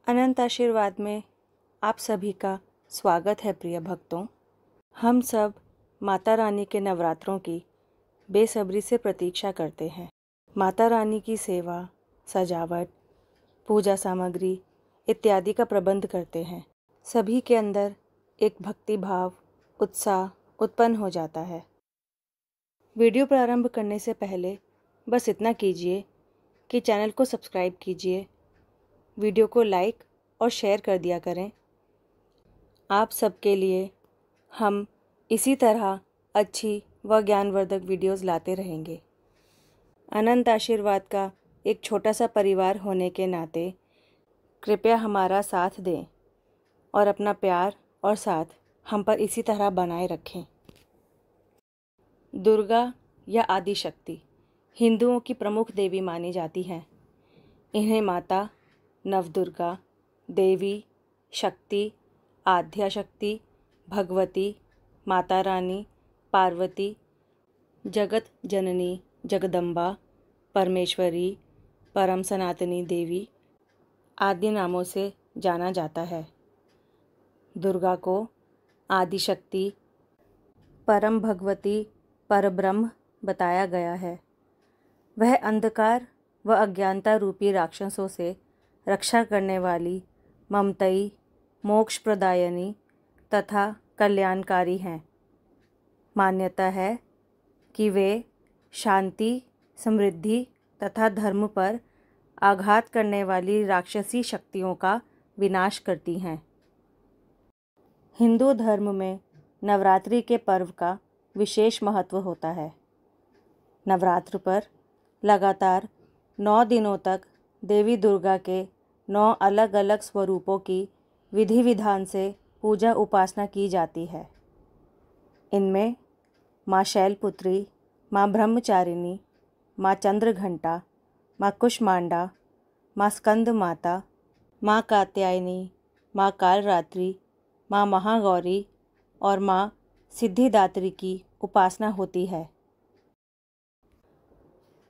अनंत आशीर्वाद में आप सभी का स्वागत है प्रिय भक्तों। हम सब माता रानी के नवरात्रों की बेसब्री से प्रतीक्षा करते हैं। माता रानी की सेवा, सजावट, पूजा सामग्री इत्यादि का प्रबंध करते हैं। सभी के अंदर एक भक्ति भाव, उत्साह उत्पन्न हो जाता है। वीडियो प्रारंभ करने से पहले बस इतना कीजिए कि चैनल को सब्सक्राइब कीजिए, वीडियो को लाइक और शेयर कर दिया करें। आप सबके लिए हम इसी तरह अच्छी व ज्ञानवर्धक वीडियोस लाते रहेंगे। अनंत आशीर्वाद का एक छोटा सा परिवार होने के नाते कृपया हमारा साथ दें और अपना प्यार और साथ हम पर इसी तरह बनाए रखें। दुर्गा या आदिशक्ति हिंदुओं की प्रमुख देवी मानी जाती हैं। इन्हें माता, नवदुर्गा, देवी, शक्ति, आद्या शक्ति, भगवती, माता रानी, पार्वती, जगत जननी, जगदम्बा, परमेश्वरी, परम सनातनी देवी आदि नामों से जाना जाता है। दुर्गा को आदिशक्ति, परम भगवती, परब्रह्म बताया गया है। वह अंधकार व अज्ञानता रूपी राक्षसों से रक्षा करने वाली, ममतई, मोक्ष प्रदायनी तथा कल्याणकारी हैं। मान्यता है कि वे शांति, समृद्धि तथा धर्म पर आघात करने वाली राक्षसी शक्तियों का विनाश करती हैं। हिंदू धर्म में नवरात्रि के पर्व का विशेष महत्व होता है। नवरात्र पर लगातार 9 दिनों तक देवी दुर्गा के 9 अलग अलग स्वरूपों की विधि विधान से पूजा उपासना की जाती है। इनमें माँ शैलपुत्री, माँ ब्रह्मचारिणी, माँ चंद्रघंटा, माँ कुष्मांडा, माँ स्कंद माता, माँ कात्यायनी, माँ कालरात्रि, माँ महागौरी और माँ सिद्धिदात्री की उपासना होती है।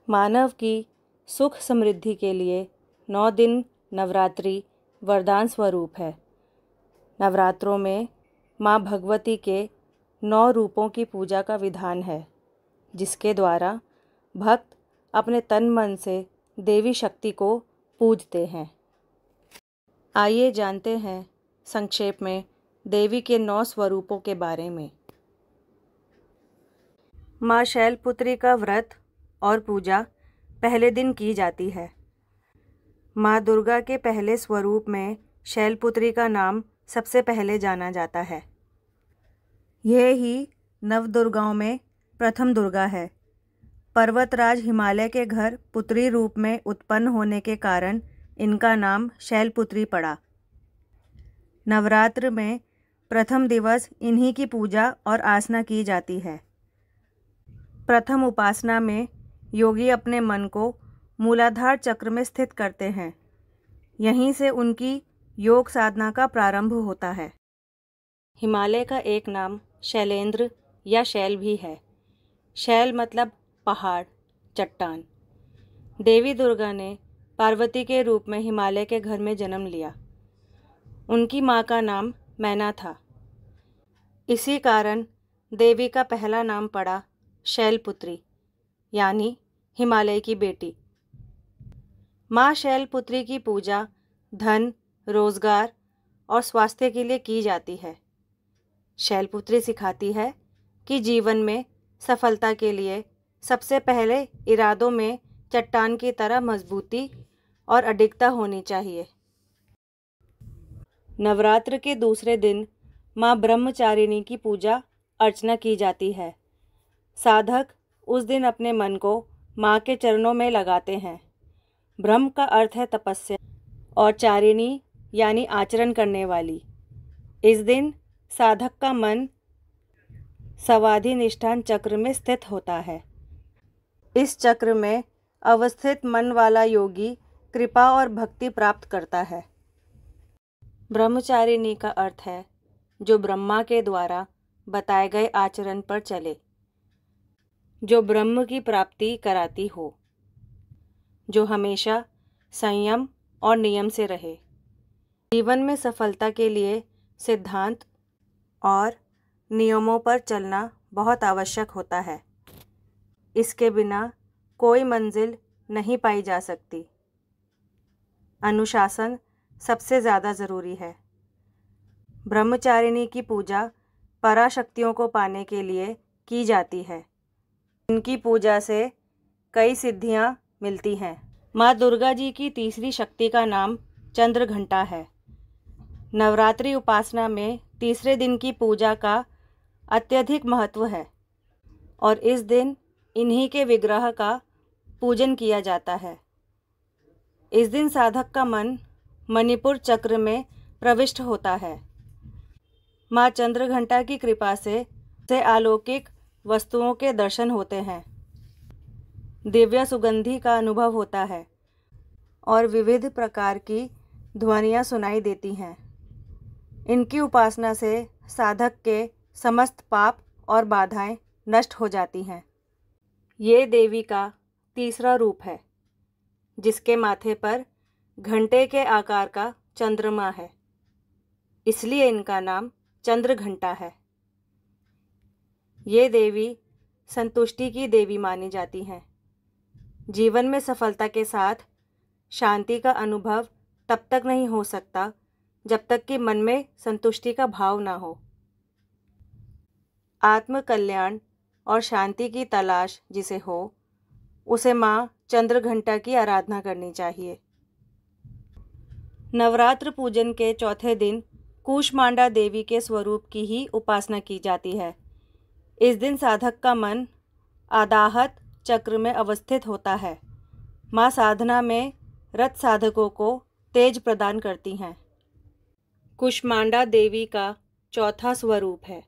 मानव की सुख समृद्धि के लिए 9 दिन नवरात्रि वरदान स्वरूप है। नवरात्रों में माँ भगवती के 9 रूपों की पूजा का विधान है, जिसके द्वारा भक्त अपने तन मन से देवी शक्ति को पूजते हैं। आइए जानते हैं संक्षेप में देवी के 9 स्वरूपों के बारे में। माँ शैलपुत्री का व्रत और पूजा पहले दिन की जाती है। माँ दुर्गा के पहले स्वरूप में शैलपुत्री का नाम सबसे पहले जाना जाता है। यह ही नवदुर्गाओं में प्रथम दुर्गा है। पर्वतराज हिमालय के घर पुत्री रूप में उत्पन्न होने के कारण इनका नाम शैलपुत्री पड़ा। नवरात्र में प्रथम दिवस इन्हीं की पूजा और आसना की जाती है। प्रथम उपासना में योगी अपने मन को मूलाधार चक्र में स्थित करते हैं। यहीं से उनकी योग साधना का प्रारंभ होता है। हिमालय का एक नाम शैलेंद्र या शैल भी है। शैल मतलब पहाड़, चट्टान। देवी दुर्गा ने पार्वती के रूप में हिमालय के घर में जन्म लिया। उनकी माँ का नाम मैना था। इसी कारण देवी का पहला नाम पड़ा शैलपुत्री, यानी हिमालय की बेटी। माँ शैलपुत्री की पूजा धन, रोजगार और स्वास्थ्य के लिए की जाती है। शैलपुत्री सिखाती है कि जीवन में सफलता के लिए सबसे पहले इरादों में चट्टान की तरह मजबूती और अडिगता होनी चाहिए। नवरात्र के दूसरे दिन माँ ब्रह्मचारिणी की पूजा अर्चना की जाती है। साधक उस दिन अपने मन को माँ के चरणों में लगाते हैं। ब्रह्म का अर्थ है तपस्या और चारिणी यानी आचरण करने वाली। इस दिन साधक का मन समाधिनिष्ठान चक्र में स्थित होता है। इस चक्र में अवस्थित मन वाला योगी कृपा और भक्ति प्राप्त करता है। ब्रह्मचारिणी का अर्थ है जो ब्रह्मा के द्वारा बताए गए आचरण पर चले, जो ब्रह्म की प्राप्ति कराती हो, जो हमेशा संयम और नियम से रहे। जीवन में सफलता के लिए सिद्धांत और नियमों पर चलना बहुत आवश्यक होता है। इसके बिना कोई मंजिल नहीं पाई जा सकती। अनुशासन सबसे ज़्यादा ज़रूरी है। ब्रह्मचारिणी की पूजा पराशक्तियों को पाने के लिए की जाती है। इनकी पूजा से कई सिद्धियां मिलती हैं। माँ दुर्गा जी की तीसरी शक्ति का नाम चंद्रघंटा है। नवरात्रि उपासना में तीसरे दिन की पूजा का अत्यधिक महत्व है और इस दिन इन्हीं के विग्रह का पूजन किया जाता है। इस दिन साधक का मन मणिपुर चक्र में प्रविष्ट होता है। माँ चंद्रघंटा की कृपा से अलौकिक वस्तुओं के दर्शन होते हैं, दिव्य सुगंधि का अनुभव होता है और विविध प्रकार की ध्वनियाँ सुनाई देती हैं। इनकी उपासना से साधक के समस्त पाप और बाधाएं नष्ट हो जाती हैं। ये देवी का तीसरा रूप है, जिसके माथे पर घंटे के आकार का चंद्रमा है, इसलिए इनका नाम चंद्रघंटा है। ये देवी संतुष्टि की देवी मानी जाती हैं। जीवन में सफलता के साथ शांति का अनुभव तब तक नहीं हो सकता जब तक कि मन में संतुष्टि का भाव ना हो। आत्म कल्याण और शांति की तलाश जिसे हो, उसे माँ चंद्रघंटा की आराधना करनी चाहिए। नवरात्र पूजन के चौथे दिन कूष्मांडा देवी के स्वरूप की ही उपासना की जाती है। इस दिन साधक का मन आदाहत चक्र में अवस्थित होता है। माँ साधना में रत साधकों को तेज प्रदान करती हैं। कूष्मांडा देवी का चौथा स्वरूप है।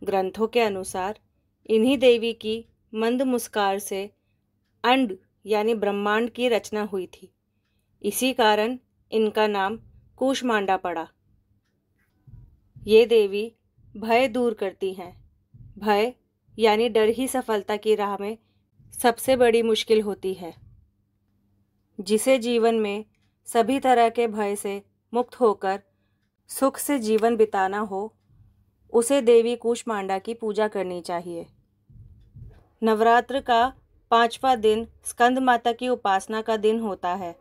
ग्रंथों के अनुसार इन्हीं देवी की मंद मुस्कान से अंड यानी ब्रह्मांड की रचना हुई थी। इसी कारण इनका नाम कूष्मांडा पड़ा। ये देवी भय दूर करती हैं। भय यानी डर ही सफलता की राह में सबसे बड़ी मुश्किल होती है। जिसे जीवन में सभी तरह के भय से मुक्त होकर सुख से जीवन बिताना हो, उसे देवी कूष्मांडा की पूजा करनी चाहिए। नवरात्र का 5वां दिन स्कंद माता की उपासना का दिन होता है।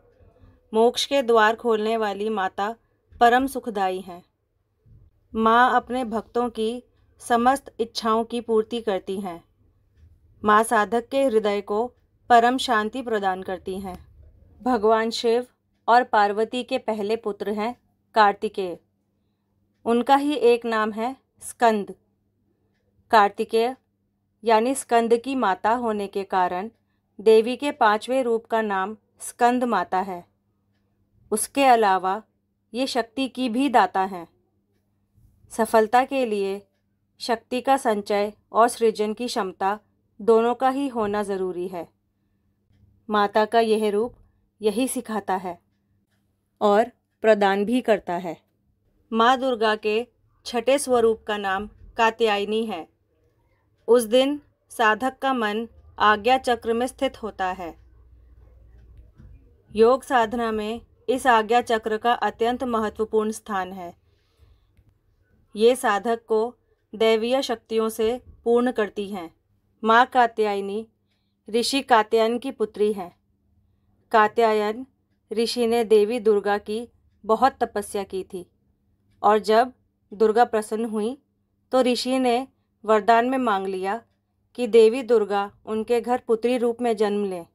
मोक्ष के द्वार खोलने वाली माता परम सुखदायी हैं। माँ अपने भक्तों की समस्त इच्छाओं की पूर्ति करती हैं। माँ साधक के हृदय को परम शांति प्रदान करती हैं। भगवान शिव और पार्वती के पहले पुत्र हैं कार्तिकेय। उनका ही एक नाम है स्कंद। कार्तिकेय यानी स्कंद की माता होने के कारण देवी के 5वें रूप का नाम स्कंद माता है। उसके अलावा ये शक्ति की भी दाता हैं। सफलता के लिए शक्ति का संचय और सृजन की क्षमता दोनों का ही होना ज़रूरी है। माता का यह रूप यही सिखाता है और प्रदान भी करता है। माँ दुर्गा के छठे स्वरूप का नाम कात्यायनी है। उस दिन साधक का मन आज्ञा चक्र में स्थित होता है। योग साधना में इस आज्ञा चक्र का अत्यंत महत्वपूर्ण स्थान है। ये साधक को दैवीय शक्तियों से पूर्ण करती हैं। माँ कात्यायनी ऋषि कात्यायन की पुत्री है। कात्यायन ऋषि ने देवी दुर्गा की बहुत तपस्या की थी और जब दुर्गा प्रसन्न हुई तो ऋषि ने वरदान में मांग लिया कि देवी दुर्गा उनके घर पुत्री रूप में जन्म लें।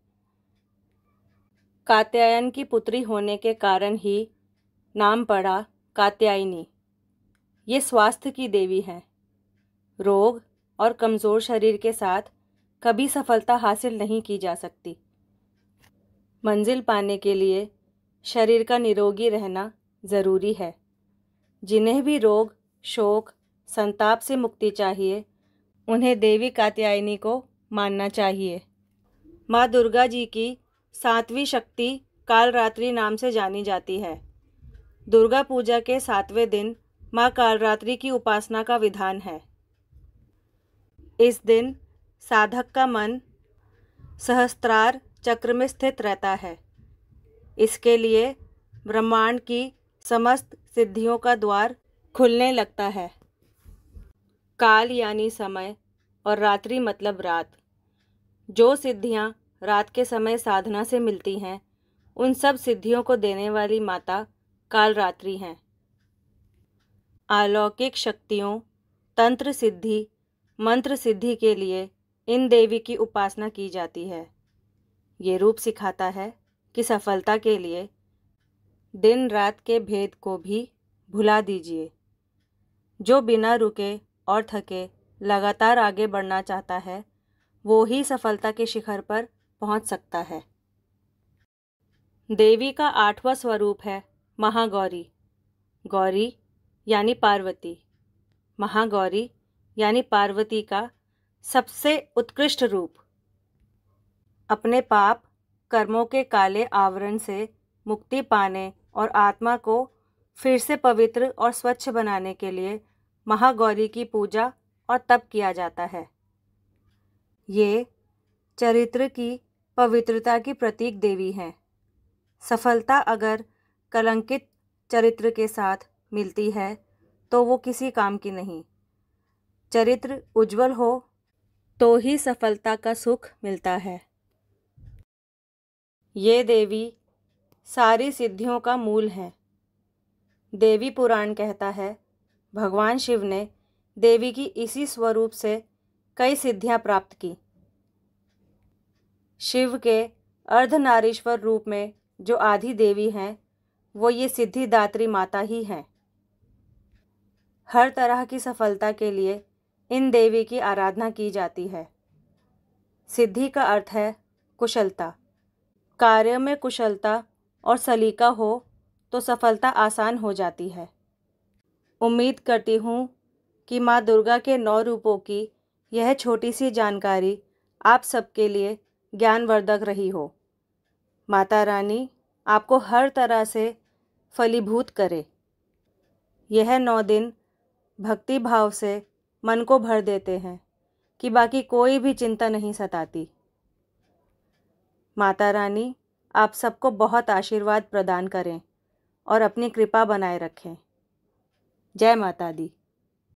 कात्यायन की पुत्री होने के कारण ही नाम पड़ा कात्यायनी। ये स्वास्थ्य की देवी हैं। रोग और कमज़ोर शरीर के साथ कभी सफलता हासिल नहीं की जा सकती। मंजिल पाने के लिए शरीर का निरोगी रहना ज़रूरी है। जिन्हें भी रोग, शोक, संताप से मुक्ति चाहिए, उन्हें देवी कात्यायनी को मानना चाहिए। माँ दुर्गा जी की 7वीं शक्ति कालरात्रि नाम से जानी जाती है। दुर्गा पूजा के 7वें दिन माँ कालरात्रि की उपासना का विधान है। इस दिन साधक का मन सहस्त्रार चक्र में स्थित रहता है। इसके लिए ब्रह्मांड की समस्त सिद्धियों का द्वार खुलने लगता है। काल यानी समय और रात्रि मतलब रात। जो सिद्धियां रात के समय साधना से मिलती हैं, उन सब सिद्धियों को देने वाली माता कालरात्रि हैं। अलौकिक शक्तियों, तंत्र सिद्धि, मंत्र सिद्धि के लिए इन देवी की उपासना की जाती है। ये रूप सिखाता है कि सफलता के लिए दिन रात के भेद को भी भुला दीजिए। जो बिना रुके और थके लगातार आगे बढ़ना चाहता है, वो ही सफलता के शिखर पर पहुंच सकता है। देवी का 8वां स्वरूप है महागौरी। गौरी यानी पार्वती, महागौरी यानी पार्वती का सबसे उत्कृष्ट रूप। अपने पाप कर्मों के काले आवरण से मुक्ति पाने और आत्मा को फिर से पवित्र और स्वच्छ बनाने के लिए महागौरी की पूजा और तप किया जाता है। ये चरित्र की पवित्रता की प्रतीक देवी हैं। सफलता अगर कलंकित चरित्र के साथ मिलती है तो वो किसी काम की नहीं। चरित्र उज्जवल हो तो ही सफलता का सुख मिलता है। ये देवी सारी सिद्धियों का मूल है। देवी पुराण कहता है, भगवान शिव ने देवी की इसी स्वरूप से कई सिद्धियां प्राप्त की। शिव के अर्धनारीश्वर रूप में जो आदि देवी हैं, वो ये सिद्धिदात्री माता ही हैं। हर तरह की सफलता के लिए इन देवी की आराधना की जाती है। सिद्धि का अर्थ है कुशलता। कार्य में कुशलता और सलीका हो तो सफलता आसान हो जाती है। उम्मीद करती हूँ कि माँ दुर्गा के 9 रूपों की यह छोटी सी जानकारी आप सबके लिए ज्ञानवर्धक रही हो। माता रानी आपको हर तरह से फलीभूत करे। यह 9 दिन भक्ति भाव से मन को भर देते हैं कि बाकी कोई भी चिंता नहीं सताती। माता रानी आप सबको बहुत आशीर्वाद प्रदान करें और अपनी कृपा बनाए रखें। जय माता दी।